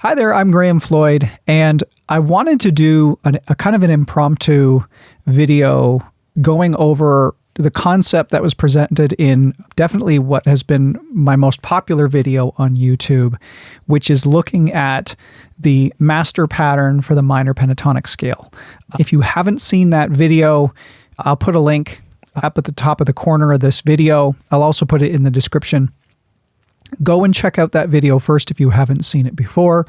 Hi there, I'm Graham Floyd, and I wanted to do a kind of an impromptu video going over the concept that was presented in definitely what has been my most popular video on YouTube, which is looking at the master pattern for the minor pentatonic scale. If you haven't seen that video, I'll put a link up at the top of the corner of this video. I'll also put it in the description. Go and check out that video first if you haven't seen it before.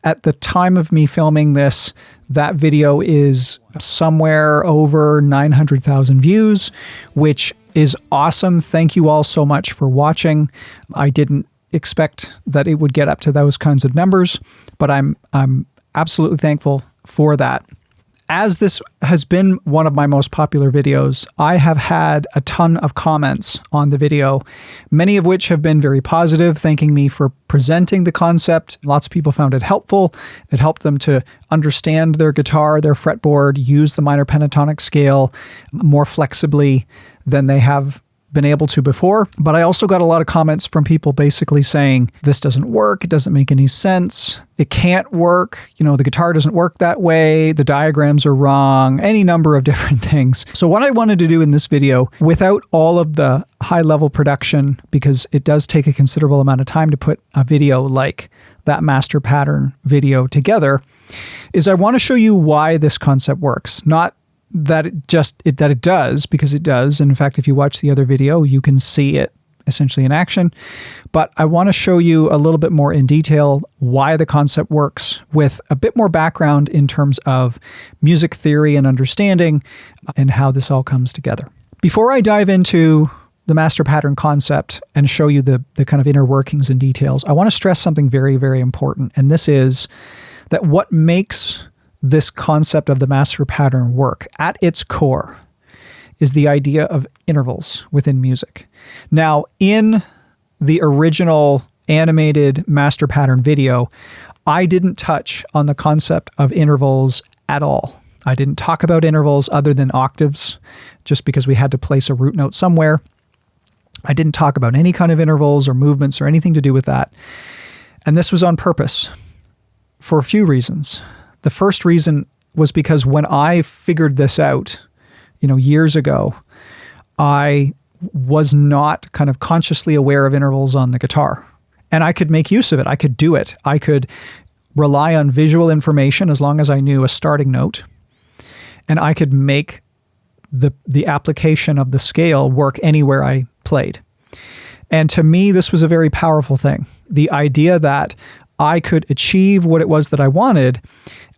At the time of me filming this, that video is somewhere over 900,000 views, which is awesome. Thank you all so much for watching. I didn't expect that it would get up to those kinds of numbers, but I'm absolutely thankful for that. As this has been one of my most popular videos, I have had a ton of comments on the video, many of which have been very positive, thanking me for presenting the concept. Lots of people found it helpful. It helped them to understand their guitar, their fretboard, use the minor pentatonic scale more flexibly than they have been able to before. But I also got a lot of comments from people basically saying, this doesn't work, it doesn't make any sense, it can't work, the guitar doesn't work that way, the diagrams are wrong, any number of different things. So what I wanted to do in this video, without all of the high-level production, because it does take a considerable amount of time to put a video like that master pattern video together, is I want to show you why this concept works. Not that it does, because it does. And in fact, if you watch the other video, you can see it essentially in action. But I want to show you a little bit more in detail why the concept works, with a bit more background in terms of music theory and understanding and how this all comes together. Before I dive into the master pattern concept and show you the kind of inner workings and details, I want to stress something very, very important. And this is that what makes this concept of the master pattern work at its core is the idea of intervals within music. Now, in the original animated master pattern video, I didn't touch on the concept of intervals at all. I didn't talk about intervals other than octaves, just because we had to place a root note somewhere. I didn't talk about any kind of intervals or movements or anything to do with that. And this was on purpose for a few reasons. The first reason was because when I figured this out, years ago, I was not kind of consciously aware of intervals on the guitar. And I could make use of it. I could do it. I could rely on visual information as long as I knew a starting note. And I could make the application of the scale work anywhere I played. And to me, this was a very powerful thing. The idea that I could achieve what it was that I wanted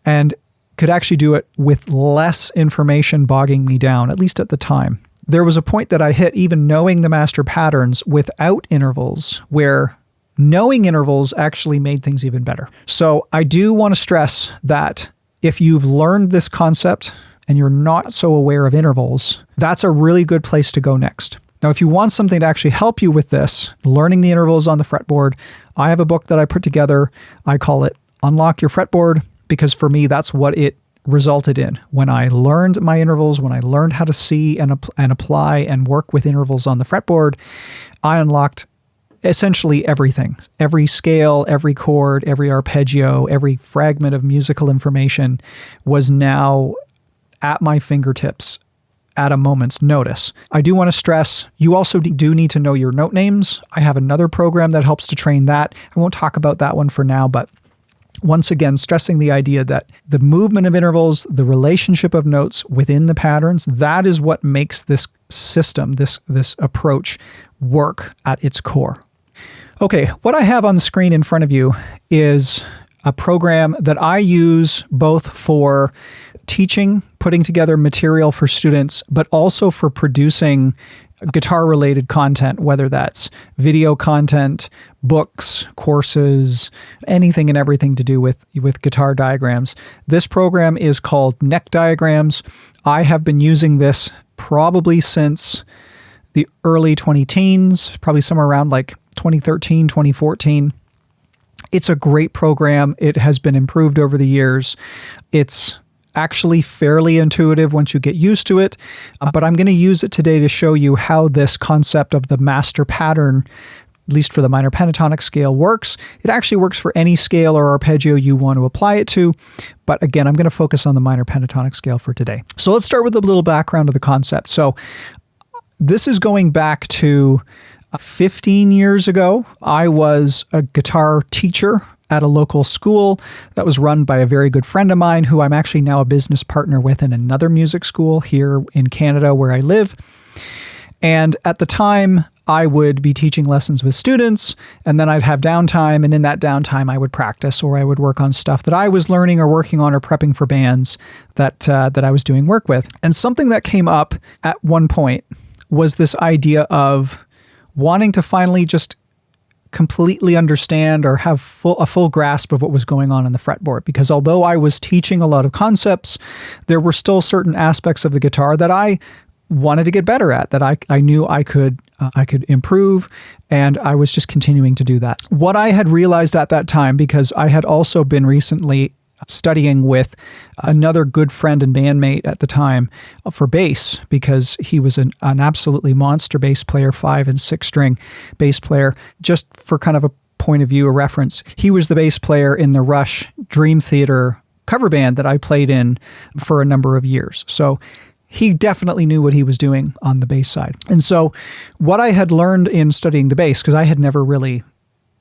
and could actually do it with less information bogging me down, at least at the time. There was a point that I hit, even knowing the master patterns without intervals, where knowing intervals actually made things even better. So I do want to stress that if you've learned this concept and you're not so aware of intervals, that's a really good place to go next. Now, if you want something to actually help you with this, learning the intervals on the fretboard, I have a book that I put together. I call it Unlock Your Fretboard, because for me, that's what it resulted in. When I learned my intervals, when I learned how to see and apply and work with intervals on the fretboard, I unlocked essentially everything. Every scale, every chord, every arpeggio, every fragment of musical information was now at my fingertips at a moment's notice. I do want to stress, you also do need to know your note names. I have another program that helps to train that. I won't talk about that one for now, but once again, stressing the idea that the movement of intervals, the relationship of notes within the patterns, that is what makes this system, this approach work at its core. Okay, what I have on the screen in front of you is a program that I use both for teaching, putting together material for students, but also for producing guitar-related content, whether that's video content, books, courses, anything and everything to do with guitar diagrams. This program is called Neck Diagrams. I have been using this probably since the early 2010s, probably somewhere around like 2013, 2014. It's a great program. It has been improved over the years. It's actually fairly intuitive once you get used to it, but I'm going to use it today to show you how this concept of the master pattern at least for the minor pentatonic scale, works. It actually works for any scale or arpeggio you want to apply it to. But again, I'm going to focus on the minor pentatonic scale for today. So let's start with a little background of the concept. So this is going back to 15 years ago. I was a guitar teacher at a local school that was run by a very good friend of mine, who I'm actually now a business partner with in another music school here in Canada where I live. And at the time, I would be teaching lessons with students, and then I'd have downtime, and in that downtime, I would practice, or I would work on stuff that I was learning or working on or prepping for bands that I was doing work with. And something that came up at one point was this idea of wanting to finally just completely understand or have a full grasp of what was going on the fretboard. Because although I was teaching a lot of concepts, there were still certain aspects of the guitar that I wanted to get better at, that I knew I could improve, and I was just continuing to do that. What I had realized at that time, because I had also been recently studying with another good friend and bandmate at the time for bass, because he was an absolutely monster bass player, 5 and 6 string bass player. Just for kind of a point of view, a reference, he was the bass player in the Rush Dream Theater cover band that I played in for a number of years. So he definitely knew what he was doing on the bass side. And so what I had learned in studying the bass, because I had never really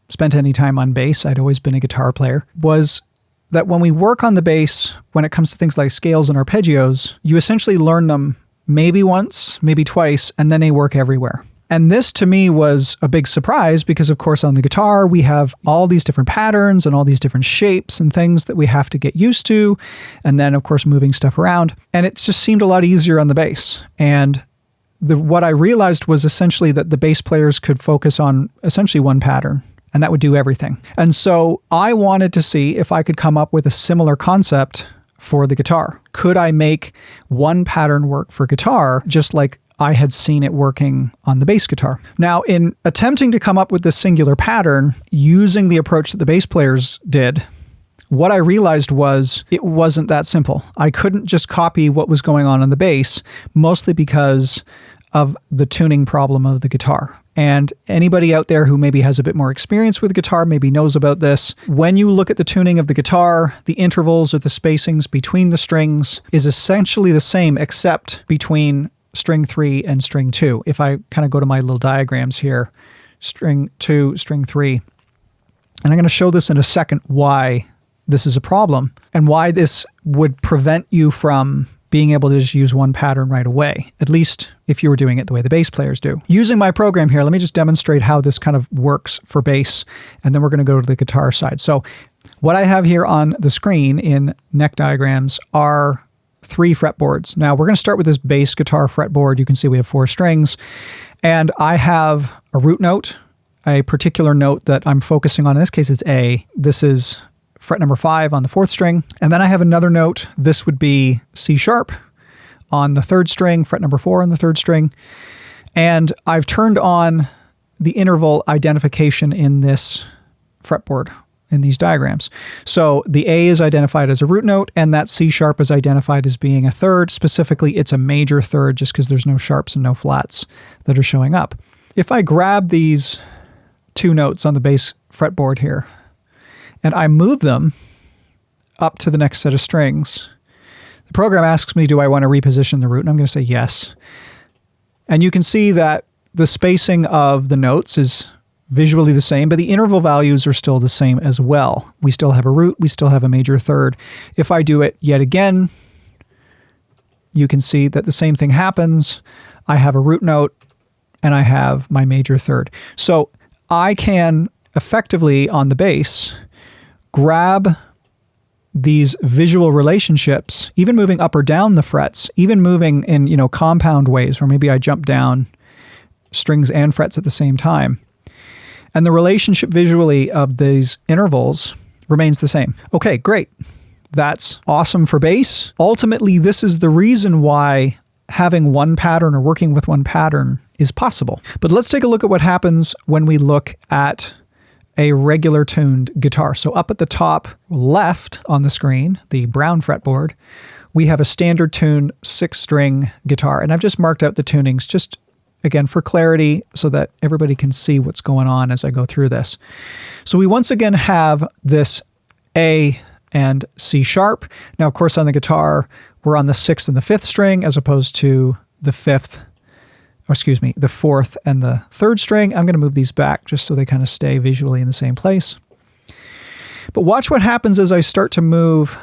spent any time on bass, I'd always been a guitar player, was that when we work on the bass, when it comes to things like scales and arpeggios, you essentially learn them maybe once, maybe twice, and then they work everywhere. And this to me was a big surprise because, of course, on the guitar, we have all these different patterns and all these different shapes and things that we have to get used to. And then, of course, moving stuff around. And it just seemed a lot easier on the bass. And what I realized was essentially that the bass players could focus on essentially one pattern, and that would do everything. And so I wanted to see if I could come up with a similar concept for the guitar. Could I make one pattern work for guitar, just like I had seen it working on the bass guitar? Now, in attempting to come up with this singular pattern using the approach that the bass players did, what I realized was it wasn't that simple. I couldn't just copy what was going on the bass, mostly because of the tuning problem of the guitar. And anybody out there who maybe has a bit more experience with guitar maybe knows about this. When you look at the tuning of the guitar, the intervals or the spacings between the strings is essentially the same, except between string 3 and string 2. If I kind of go to my little diagrams here, string 2, string 3. And I'm going to show this in a second why this is a problem and why this would prevent you from being able to just use one pattern right away, at least if you were doing it the way the bass players do. Using my program here, let me just demonstrate how this kind of works for bass, and then we're going to go to the guitar side. So what I have here on the screen in neck diagrams are 3 fretboards. Now we're going to start with this bass guitar fretboard. You can see we have 4 strings, and I have a root note, a particular note that I'm focusing on. In this case, it's A. This is fret number 5 on the 4th string. And then I have another note. This would be C sharp on the 3rd string, fret number 4 on the 3rd string. And I've turned on the interval identification in this fretboard, in these diagrams. So the A is identified as a root note, and that C sharp is identified as being a 3rd. Specifically, it's a major 3rd just because there's no sharps and no flats that are showing up. If I grab these 2 notes on the bass fretboard here, and I move them up to the next set of strings, the program asks me, do I want to reposition the root? And I'm going to say yes. And you can see that the spacing of the notes is visually the same, but the interval values are still the same as well. We still have a root, we still have a major 3rd. If I do it yet again, you can see that the same thing happens. I have a root note, and I have my major 3rd. So I can effectively, on the bass, grab these visual relationships, even moving up or down the frets, even moving in, compound ways, where maybe I jump down strings and frets at the same time. And the relationship visually of these intervals remains the same. Okay, great. That's awesome for bass. Ultimately, this is the reason why having one pattern or working with one pattern is possible. But let's take a look at what happens when we look at a regular tuned guitar. So up at the top left on the screen, the brown fretboard, we have a standard tune 6-string guitar. And I've just marked out the tunings just again, for clarity so that everybody can see what's going on as I go through this. So we once again have this A and C sharp. Now, of course, on the guitar, we're on the 6th and the 5th string as opposed to the 5th, or excuse me, the 4th and the 3rd string. I'm going to move these back just so they kind of stay visually in the same place. But watch what happens as I start to move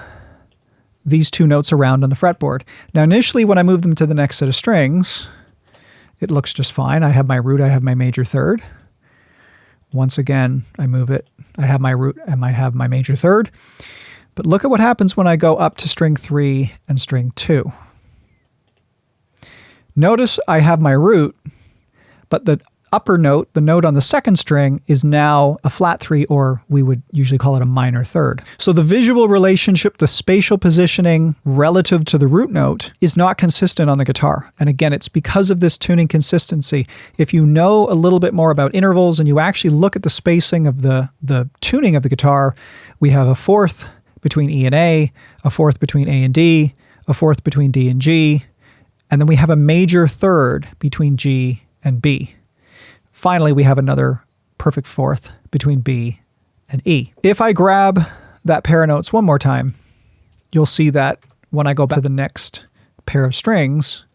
these two notes around on the fretboard. Now, initially, when I move them to the next set of strings, it looks just fine. I have my root, I have my major third. Once again, I move it. I have my root and I have my major third. But look at what happens when I go up to string 3 and string 2. Notice I have my root, but the upper note, the note on the 2nd string, is now a flat 3, or we would usually call it a minor third. So the visual relationship, the spatial positioning relative to the root note is not consistent on the guitar. And again, it's because of this tuning consistency. If you know a little bit more about intervals and you actually look at the spacing of the tuning of the guitar, we have a 4th between E and A 4th between A and D, a 4th between D and G, and then we have a major third between G and B. Finally, we have another perfect 4th between B and E. If I grab that pair of notes one more time, you'll see that when I go back to the next pair of strings,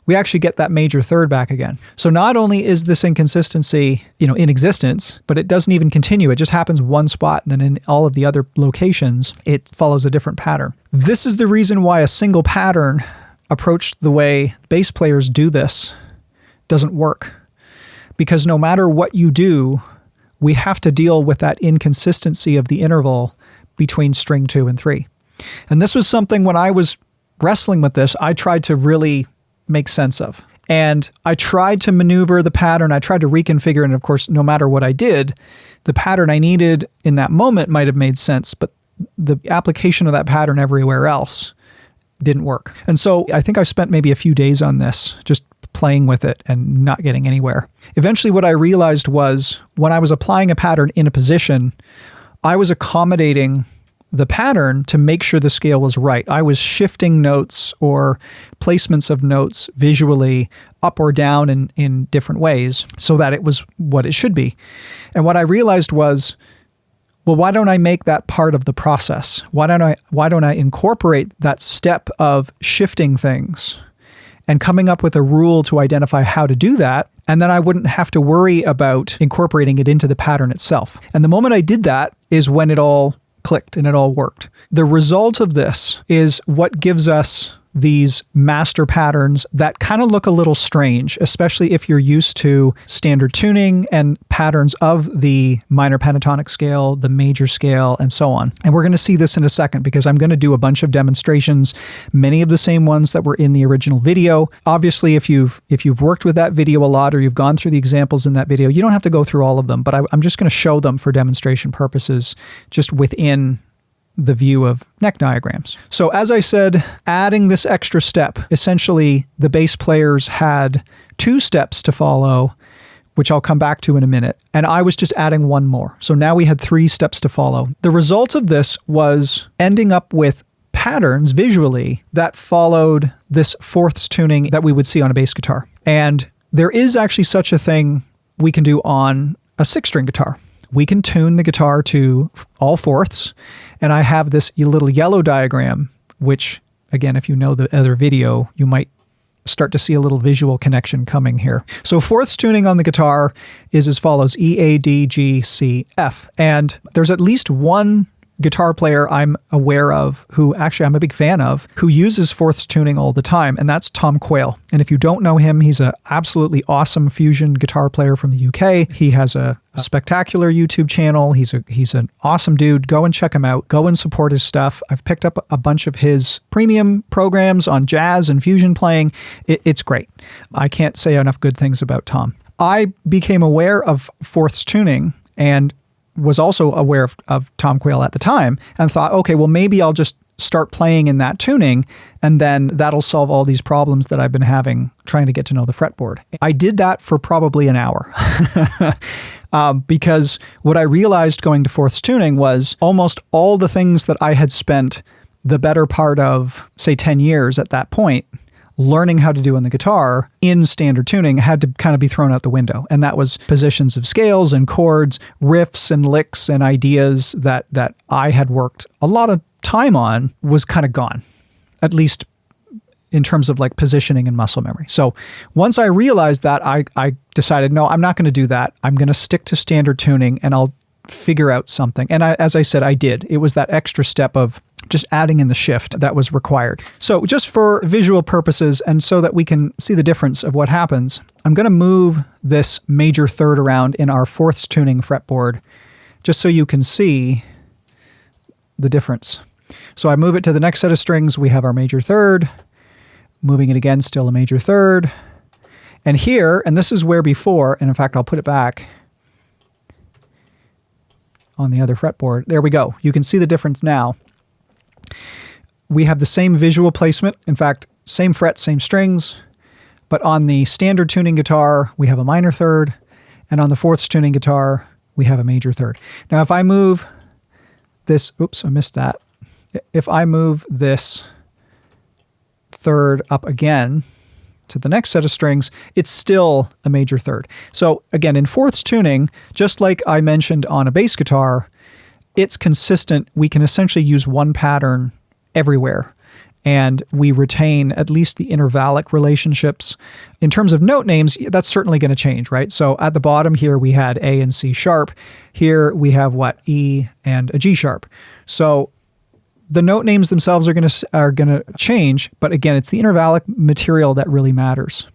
we actually get that major third back again. So not only is this inconsistency, in existence, but it doesn't even continue. It just happens one spot, and then in all of the other locations, it follows a different pattern. This is the reason why a single pattern approached the way bass players do this doesn't work. Because no matter what you do, we have to deal with that inconsistency of the interval between string 2 and 3. And this was something when I was wrestling with this, I tried to really make sense of. And I tried to maneuver the pattern, I tried to reconfigure, and of course, no matter what I did, the pattern I needed in that moment might have made sense, but the application of that pattern everywhere else didn't work. And so I think I spent maybe a few days on this, just playing with it and not getting anywhere. Eventually, what I realized was when I was applying a pattern in a position, I was accommodating the pattern to make sure the scale was right. I was shifting notes or placements of notes visually up or down in different ways so that it was what it should be. And what I realized was, well, why don't I make that part of the process? Why don't I incorporate that step of shifting things and coming up with a rule to identify how to do that, and then I wouldn't have to worry about incorporating it into the pattern itself. And the moment I did that is when it all clicked and it all worked. The result of this is what gives us these master patterns that kind of look a little strange, especially if you're used to standard tuning and patterns of the minor pentatonic scale, the major scale, and so on. And we're going to see this in a second because I'm going to do a bunch of demonstrations, many of the same ones that were in the original video. Obviously, if you've worked with that video a lot or you've gone through the examples in that video, you don't have to go through all of them, but I'm just going to show them for demonstration purposes just within the view of neck diagrams. So as I said, adding this extra step, essentially the bass players had 2 steps to follow, which I'll come back to in a minute, and I was just adding one more. So now we had 3 steps to follow. The result of this was ending up with patterns visually that followed this 4ths tuning that we would see on a bass guitar. And there is actually such a thing we can do on a 6-string guitar. We can tune the guitar to all 4ths, and I have this little yellow diagram, which, again, if you know the other video, you might start to see a little visual connection coming here. So 4ths tuning on the guitar is as follows: E, A, D, G, C, F. And there's at least one guitar player I'm aware of who actually I'm a big fan of, who uses 4ths tuning all the time, and that's Tom Quayle. And if you don't know him, he's an absolutely awesome fusion guitar player from the UK. He has a spectacular YouTube channel. He's an awesome dude. Go and check him out. Go and support his stuff. I've picked up a bunch of his premium programs on jazz and fusion playing. It's great. I can't say enough good things about Tom. I became aware of 4ths tuning and was also aware of Tom Quayle at the time and thought, okay, well, maybe I'll just start playing in that tuning and then that'll solve all these problems that I've been having trying to get to know the fretboard. I did that for probably an hour because what I realized going to 4ths tuning was almost all the things that I had spent the better part of, say, 10 years at that point learning how to do on the guitar in standard tuning had to kind of be thrown out the window. And that was positions of scales and chords, riffs and licks and ideas that I had worked a lot of time on was kind of gone, at least in terms of like positioning and muscle memory. So once I realized that, I decided, no, I'm not going to do that. I'm going to stick to standard tuning and I'll figure out something. And as I said, I did. It was that extra step of just adding in the shift that was required. So just for visual purposes and so that we can see the difference of what happens, I'm going to move this major third around in our fourths tuning fretboard just so you can see the difference. So I move it to the next set of strings. We have our major third, moving it again, still a major third. And here, and this is where before, and in fact, I'll put it back on the other fretboard. There we go. You can see the difference now. We have the same visual placement. In fact, same fret, same strings. But on the standard tuning guitar, we have a minor third. And on the fourths tuning guitar, we have a major third. Now, if I move this, oops, I missed that. If I move this third up again to the next set of strings, it's still a major third. So again, in fourths tuning, just like I mentioned on a bass guitar, it's consistent. We can essentially use one pattern everywhere, and we retain at least the intervallic relationships. In terms of note names, that's certainly going to change, right? So at the bottom here, we had A and C sharp. Here we have what? E and a G sharp. So the note names themselves are going to change, but again, it's the intervallic material that really matters.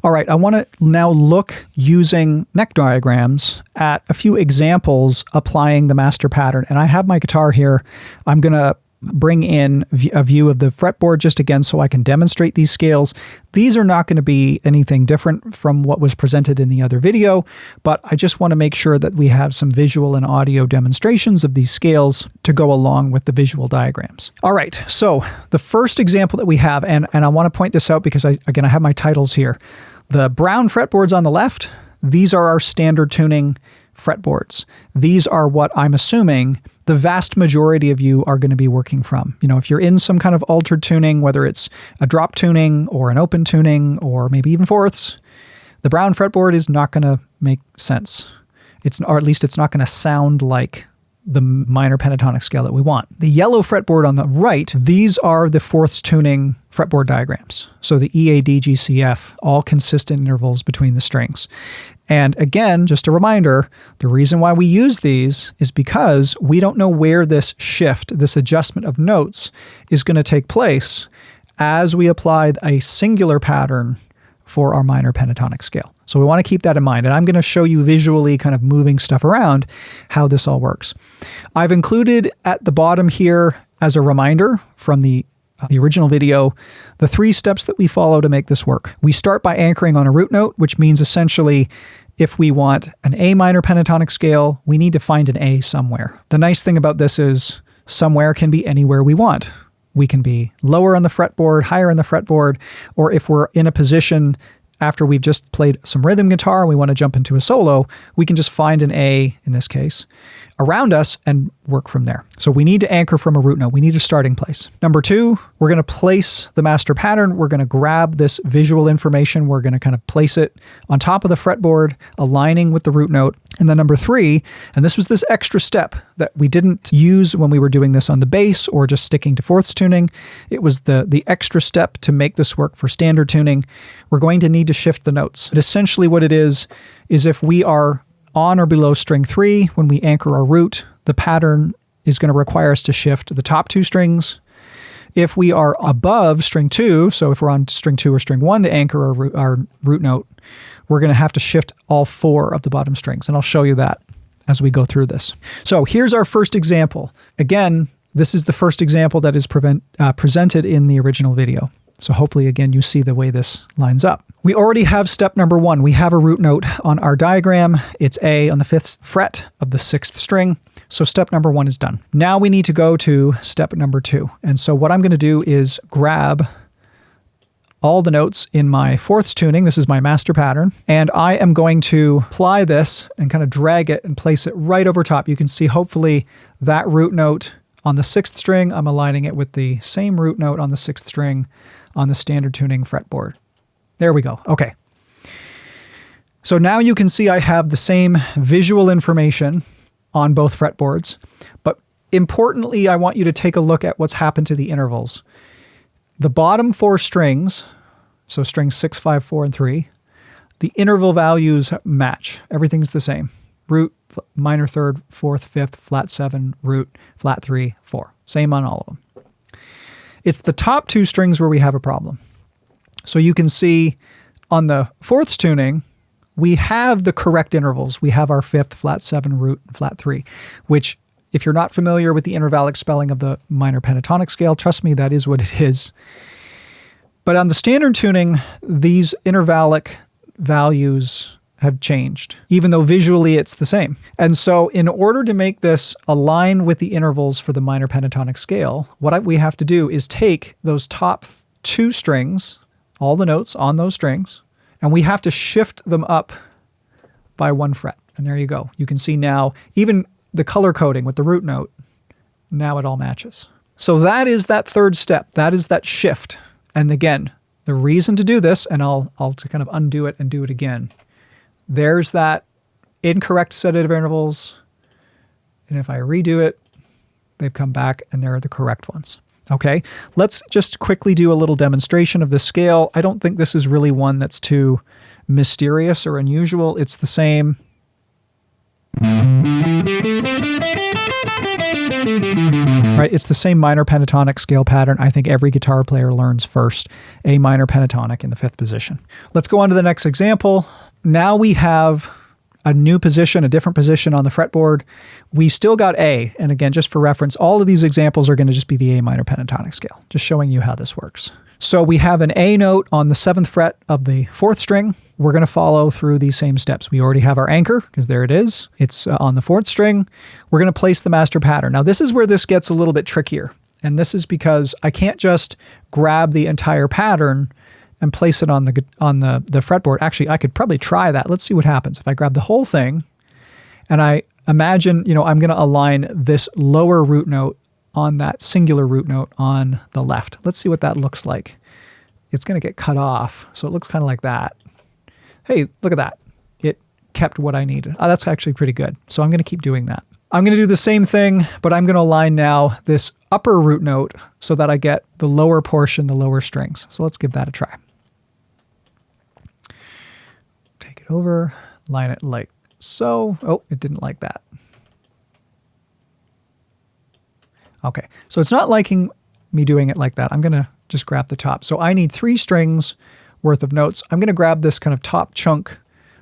All right, I want to now look using neck diagrams at a few examples applying the master pattern. And I have my guitar here. I'm going to bring in a view of the fretboard just again so I can demonstrate these scales. These are not going to be anything different from what was presented in the other video, but I just want to make sure that we have some visual and audio demonstrations of these scales to go along with the visual diagrams. All right, so the first example that we have, and I want to point this out because I have my titles here. The brown fretboards on the left, these are our standard tuning fretboards. These are what I'm assuming the vast majority of you are going to be working from. You know, if you're in some kind of altered tuning, whether it's a drop tuning or an open tuning or maybe even fourths, the brown fretboard is not going to make sense. Or at least it's not going to sound like the minor pentatonic scale that we want. The yellow fretboard on the right, these are the fourths tuning fretboard diagrams. So the E, A, D, G, C, F, all consistent intervals between the strings. And again, just a reminder, the reason why we use these is because we don't know where this shift, this adjustment of notes is going to take place as we apply a singular pattern for our minor pentatonic scale. So we want to keep that in mind. And I'm going to show you visually kind of moving stuff around how this all works. I've included at the bottom here as a reminder from the original video, the 3 steps that we follow to make this work. We start by anchoring on a root note, which means essentially if we want an A minor pentatonic scale, we need to find an A somewhere. The nice thing about this is somewhere can be anywhere we want. We can be lower on the fretboard, higher on the fretboard, or if we're in a position after we've just played some rhythm guitar and we want to jump into a solo, we can just find an A, in this case, around us and work from there. So we need to anchor from a root note. We need a starting place. Number 2, we're going to place the master pattern. We're going to grab this visual information. We're going to kind of place it on top of the fretboard, aligning with the root note. And then number 3, and this was this extra step that we didn't use when we were doing this on the bass or just sticking to fourths tuning. It was the extra step to make this work for standard tuning. We're going to need to shift the notes. But essentially what it is if we are on or below string 3, when we anchor our root, the pattern is going to require us to shift the top 2 strings. If we are above string 2, so if we're on string 2 or string 1 to anchor our root note, we're going to have to shift all 4 of the bottom strings. And I'll show you that as we go through this. So here's our first example. Again, this is the first example that is presented in the original video. So hopefully, again, you see the way this lines up. We already have step number 1. We have a root note on our diagram. It's A on the 5th fret of the 6th string. So step number 1 is done. Now we need to go to step number 2. And so what I'm going to do is grab all the notes in my fourths tuning. This is my master pattern. And I am going to apply this and kind of drag it and place it right over top. You can see hopefully that root note on the 6th string. I'm aligning it with the same root note on the 6th string on the standard tuning fretboard. There we go. Okay. So now you can see I have the same visual information on both fretboards, but importantly, I want you to take a look at what's happened to the intervals. The bottom 4 strings, so strings 6, 5, 4, and 3, the interval values match. Everything's the same. Root, minor third, fourth, fifth, flat 7, root, flat 3, 4. Same on all of them. It's the top 2 strings where we have a problem. So you can see on the fourths tuning, we have the correct intervals. We have our fifth, flat 7, root, and flat 3, which if you're not familiar with the intervallic spelling of the minor pentatonic scale, trust me, that is what it is. But on the standard tuning, these intervallic values have changed, even though visually it's the same. And so in order to make this align with the intervals for the minor pentatonic scale, what we have to do is take those top 2 strings, all the notes on those strings, and we have to shift them up by 1 fret. And there you go. You can see now, even the color coding with the root note, now it all matches. So that is that third step. That is that shift. And again, the reason to do this, and I'll kind of undo it and do it again. There's that incorrect set of intervals. And if I redo it, they've come back and they're the correct ones. Okay, let's just quickly do a little demonstration of the scale. I don't think this is really one that's too mysterious or unusual. It's the same. Right, it's the same minor pentatonic scale pattern I think every guitar player learns first, A minor pentatonic in the 5th position. Let's go on to the next example. Now we have a new position, a different position on the fretboard. We still got A, and again, just for reference, all of these examples are going to just be the A minor pentatonic scale, just showing you how this works. So we have an A note on the 7th fret of the 4th string. We're going to follow through these same steps. We already have our anchor, because there it is. It's on the 4th string. The We're going to place the master pattern. Now this is where this gets a little bit trickier. And this is because I can't just grab the entire pattern and place it on the fretboard. Actually, I could probably try that. Let's see what happens. If I grab the whole thing and I imagine, I'm going to align this lower root note on that singular root note on the left. Let's see what that looks like. It's going to get cut off. So it looks kind of like that. Hey, look at that. It kept what I needed. Oh, that's actually pretty good. So I'm going to keep doing that. I'm going to do the same thing, but I'm going to align now this upper root note so that I get the lower portion, the lower strings. So let's give that a try. Take it over, line it like so. Oh, it didn't like that. Okay, so it's not liking me doing it like that. I'm going to just grab the top. So I need 3 strings worth of notes. I'm going to grab this kind of top chunk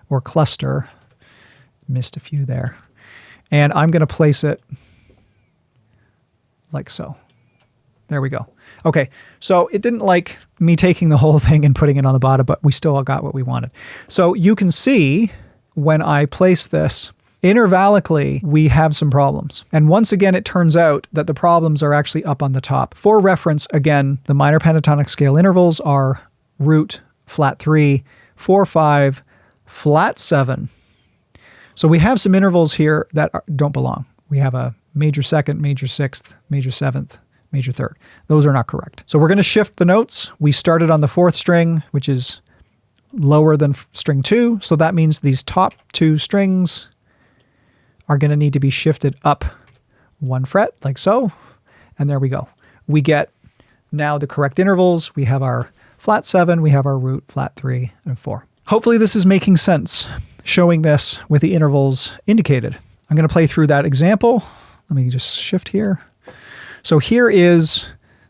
or cluster. Missed a few there. And I'm going to place it like so. There we go. Okay, so it didn't like me taking the whole thing and putting it on the bottom, but we still got what we wanted. So you can see when I place this, intervallically, we have some problems. And once again, it turns out that the problems are actually up on the top. For reference, again, the minor pentatonic scale intervals are root, flat 3, 4, 5, flat 7. So we have some intervals here that don't belong. We have a major 2nd, major 6th, major 7th, major 3rd. Those are not correct. So we're going to shift the notes. We started on the 4th string, which is lower than string 2. So that means these top 2 strings are going to need to be shifted up 1 fret, like so. And there we go. We get now the correct intervals. We have our flat 7, we have our root, flat 3, and 4. Hopefully this is making sense, showing this with the intervals indicated. I'm going to play through that example. Let me just shift here. So here is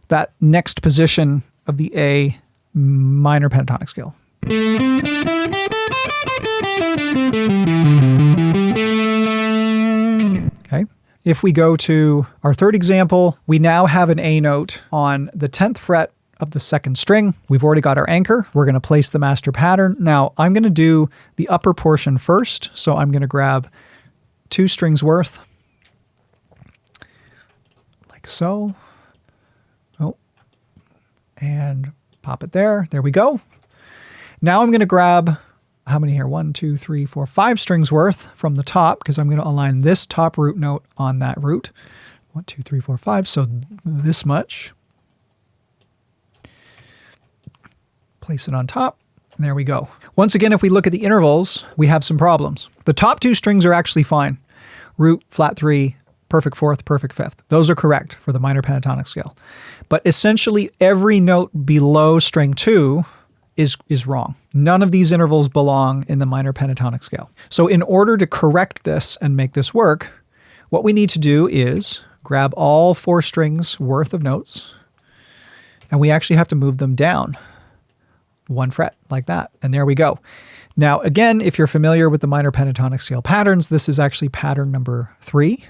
that next position of the A minor pentatonic scale. Okay. If we go to our 3rd example, we now have an A note on the 10th fret of the 2nd string. We've already got our anchor. We're going to place the master pattern. Now I'm going to do the upper portion first. So I'm going to grab 2 strings worth, like so. Oh, and pop it there. There we go. Now I'm going to grab, how many here? 1, 2, 3, 4, 5 strings worth from the top, because I'm going to align this top root note on that root. 1, 2, 3, 4, 5. So this much. Place it on top. And there we go. Once again, if we look at the intervals, we have some problems. The top two strings are actually fine. Root, flat 3, perfect 4th, perfect 5th. Those are correct for the minor pentatonic scale. But essentially every note below string 2 is wrong. None of these intervals belong in the minor pentatonic scale. So in order to correct this and make this work, what we need to do is grab all 4 strings worth of notes, and we actually have to move them down 1 fret like that. And there we go. Now, again, if you're familiar with the minor pentatonic scale patterns, this is actually pattern number 3,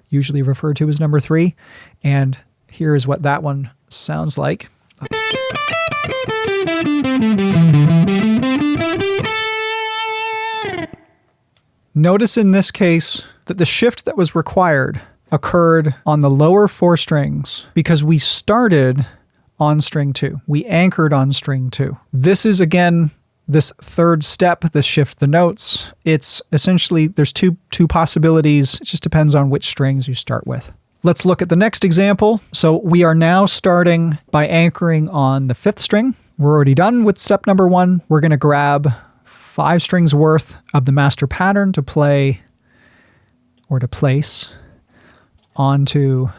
usually referred to as number 3. And here is what that one sounds like. Notice in this case that the shift that was required occurred on the lower 4 strings because we started on string 2. We anchored on string 2. This is, again, this third step, the shift the notes. It's essentially, there's two possibilities. It just depends on which strings you start with. Let's look at the next example. So we are now starting by anchoring on the 5th string. We're already done with step number 1. We're going to grab 5 strings worth of the master pattern to play or to place onto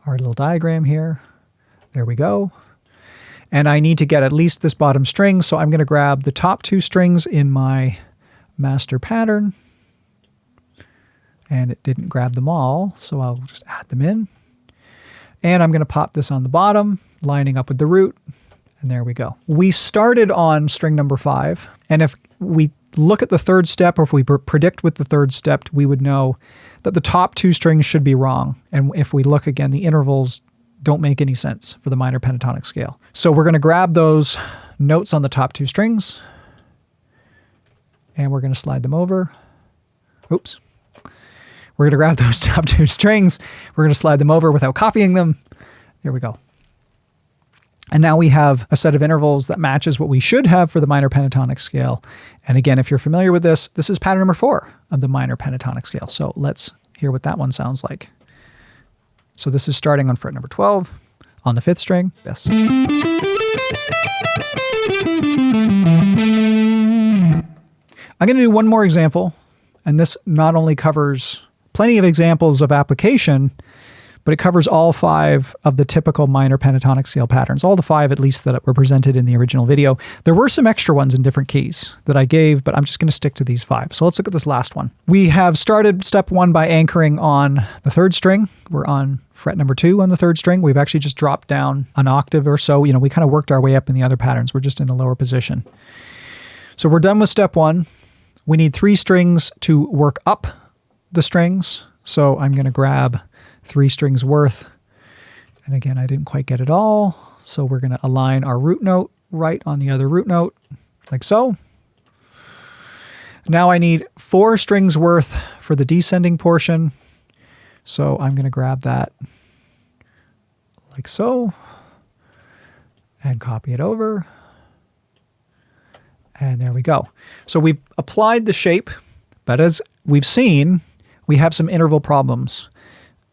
our little diagram here. There we go. And I need to get at least this bottom string, so I'm going to grab the top 2 strings in my master pattern. And it didn't grab them all, so I'll just add them in. And I'm going to pop this on the bottom, lining up with the root. And there we go. We started on string number 5. And if we look at the third step, or if we predict with the third step, we would know that the top 2 strings should be wrong. And if we look again, the intervals don't make any sense for the minor pentatonic scale. So we're going to grab those notes on the top 2 strings, and we're going to slide them over. Oops. We're going to grab those top 2 strings. We're going to slide them over without copying them. There we go. And now we have a set of intervals that matches what we should have for the minor pentatonic scale. And again, if you're familiar with this, this is pattern number 4 of the minor pentatonic scale. So let's hear what that one sounds like. So this is starting on fret number 12 on the 5th string. Yes. I'm going to do one more example, and this not only covers plenty of examples of application, but it covers all 5 of the typical minor pentatonic scale patterns, all the 5 at least that were presented in the original video. There were some extra ones in different keys that I gave, but I'm just going to stick to these 5. So let's look at this last one. We have started step 1 by anchoring on the 3rd string. We're on fret number 2 on the 3rd string. We've actually just dropped down an octave or so. You know, we kind of worked our way up in the other patterns. We're just in the lower position. So we're done with step 1. We need 3 strings to work up the strings. So I'm going to grab 3 strings worth. And again, I didn't quite get it all. So we're going to align our root note right on the other root note, like so. Now I need 4 strings worth for the descending portion. So I'm going to grab that like so and copy it over. And there we go. So we've applied the shape, but as we've seen, we have some interval problems.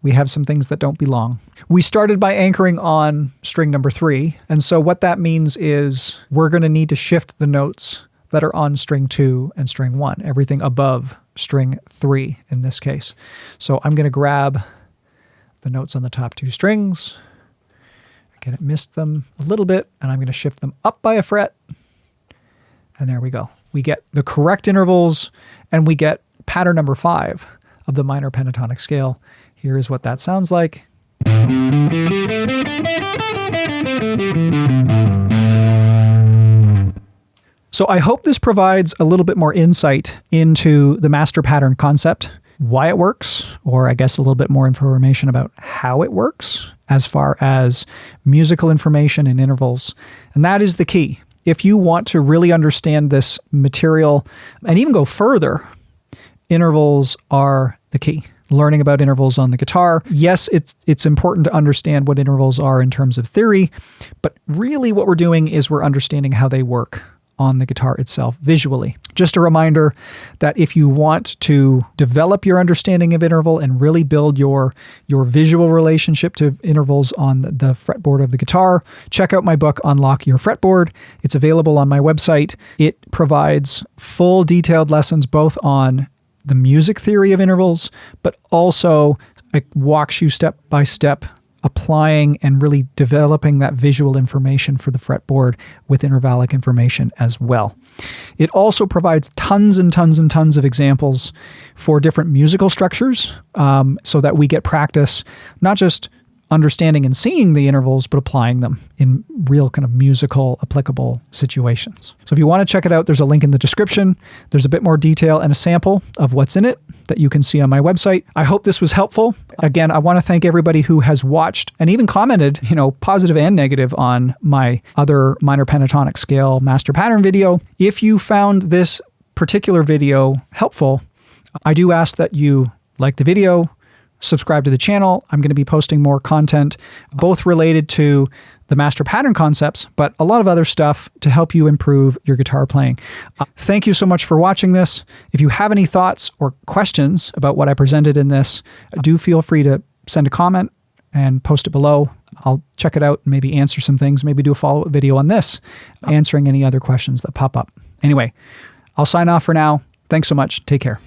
We have some things that don't belong. We started by anchoring on string number 3. And so what that means is we're going to need to shift the notes that are on string 2 and string 1, everything above string 3 in this case. So I'm going to grab the notes on the top 2 strings. Again, it missed them a little bit, and I'm going to shift them up by a fret. And there we go. We get the correct intervals, and we get pattern number 5 of the minor pentatonic scale. Here is what that sounds like. So I hope this provides a little bit more insight into the master pattern concept, why it works, or I guess a little bit more information about how it works as far as musical information and intervals. And that is the key. If you want to really understand this material and even go further, intervals are the key. Learning about intervals on the guitar. Yes, it's important to understand what intervals are in terms of theory, but really what we're doing is we're understanding how they work on the guitar itself visually. Just a reminder that if you want to develop your understanding of interval and really build your visual relationship to intervals on the fretboard of the guitar, check out my book, Unlock Your Fretboard. It's available on my website. It provides full detailed lessons both on the music theory of intervals, but also it walks you step by step applying and really developing that visual information for the fretboard with intervallic information as well. It also provides tons and tons and tons of examples for different musical structures so that we get practice, not just understanding and seeing the intervals, but applying them in real kind of musical applicable situations. So if you want to check it out, there's a link in the description. There's a bit more detail and a sample of what's in it that you can see on my website. I hope this was helpful. Again, I want to thank everybody who has watched and even commented, positive and negative on my other minor pentatonic scale master pattern video. If you found this particular video helpful, I do ask that you like the video, subscribe to the channel. I'm going to be posting more content, both related to the master pattern concepts, but a lot of other stuff to help you improve your guitar playing. Thank you so much for watching this. If you have any thoughts or questions about what I presented in this, do feel free to send a comment and post it below. I'll check it out and maybe answer some things, maybe do a follow-up video on this, answering any other questions that pop up. Anyway, I'll sign off for now. Thanks so much. Take care.